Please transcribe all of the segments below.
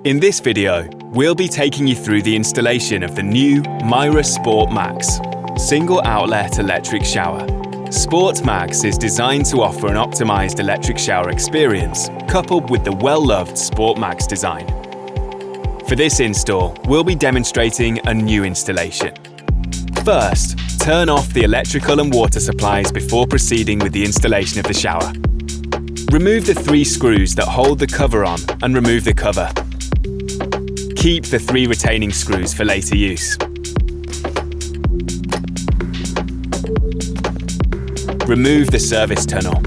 In this video, we'll be taking you through the installation of the new Mira Sport Max single outlet electric shower. Sport Max is designed to offer an optimized electric shower experience, coupled with the well-loved Sport Max design. For this install, we'll be demonstrating a new installation. First, turn off the electrical and water supplies before proceeding with the installation of the shower. Remove the 3 screws that hold the cover on and remove the cover. Keep the 3 retaining screws for later use. Remove the service tunnel.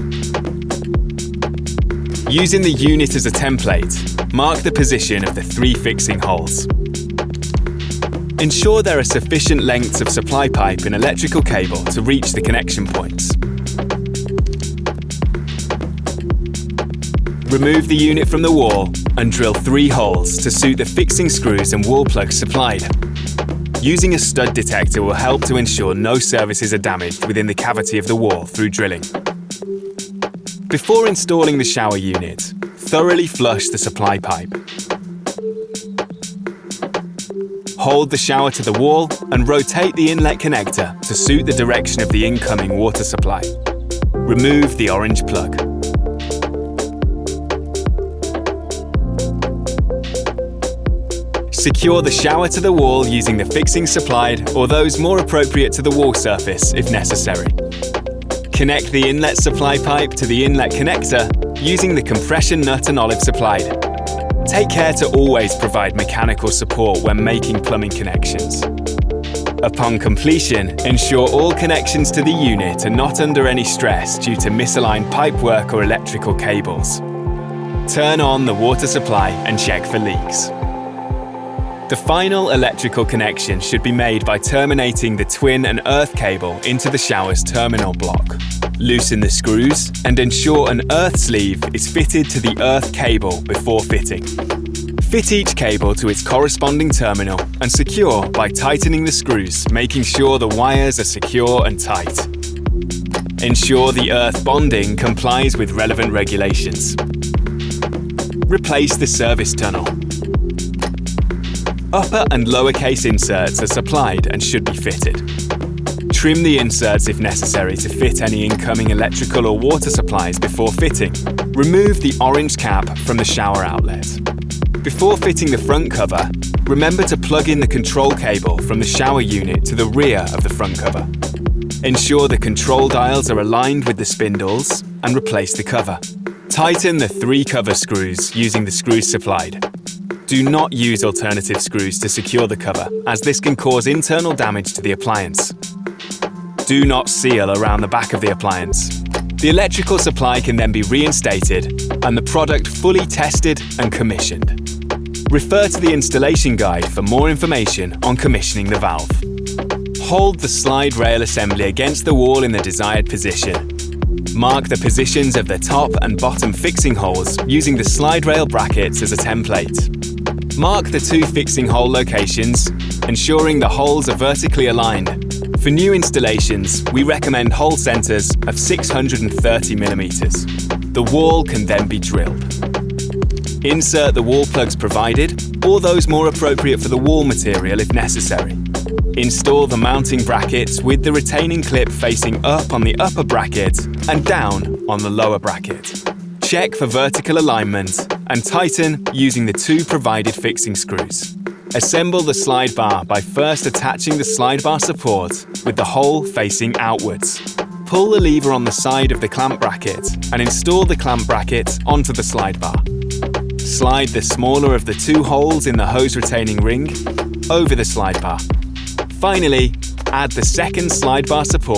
Using the unit as a template, mark the position of the 3 fixing holes. Ensure there are sufficient lengths of supply pipe and electrical cable to reach the connection points. Remove the unit from the wall and drill 3 holes to suit the fixing screws and wall plugs supplied. Using a stud detector will help to ensure no surfaces are damaged within the cavity of the wall through drilling. Before installing the shower unit, thoroughly flush the supply pipe. Hold the shower to the wall and rotate the inlet connector to suit the direction of the incoming water supply. Remove the orange plug. Secure the shower to the wall using the fixings supplied or those more appropriate to the wall surface if necessary. Connect the inlet supply pipe to the inlet connector using the compression nut and olive supplied. Take care to always provide mechanical support when making plumbing connections. Upon completion, ensure all connections to the unit are not under any stress due to misaligned pipework or electrical cables. Turn on the water supply and check for leaks. The final electrical connection should be made by terminating the twin and earth cable into the shower's terminal block. Loosen the screws and ensure an earth sleeve is fitted to the earth cable before fitting. Fit each cable to its corresponding terminal and secure by tightening the screws, making sure the wires are secure and tight. Ensure the earth bonding complies with relevant regulations. Replace the service tunnel. Upper and lowercase inserts are supplied and should be fitted. Trim the inserts if necessary to fit any incoming electrical or water supplies before fitting. Remove the orange cap from the shower outlet. Before fitting the front cover, remember to plug in the control cable from the shower unit to the rear of the front cover. Ensure the control dials are aligned with the spindles and replace the cover. Tighten the 3 cover screws using the screws supplied. Do not use alternative screws to secure the cover, as this can cause internal damage to the appliance. Do not seal around the back of the appliance. The electrical supply can then be reinstated and the product fully tested and commissioned. Refer to the installation guide for more information on commissioning the valve. Hold the slide rail assembly against the wall in the desired position. Mark the positions of the top and bottom fixing holes using the slide rail brackets as a template. Mark the 2 fixing hole locations, ensuring the holes are vertically aligned. For new installations, we recommend hole centers of 630 mm. The wall can then be drilled. Insert the wall plugs provided, or those more appropriate for the wall material if necessary. Install the mounting brackets with the retaining clip facing up on the upper bracket and down on the lower bracket. Check for vertical alignment and tighten using the 2 provided fixing screws. Assemble the slide bar by first attaching the slide bar support with the hole facing outwards. Pull the lever on the side of the clamp bracket and install the clamp bracket onto the slide bar. Slide the smaller of the 2 holes in the hose retaining ring over the slide bar. Finally, add the second slide bar support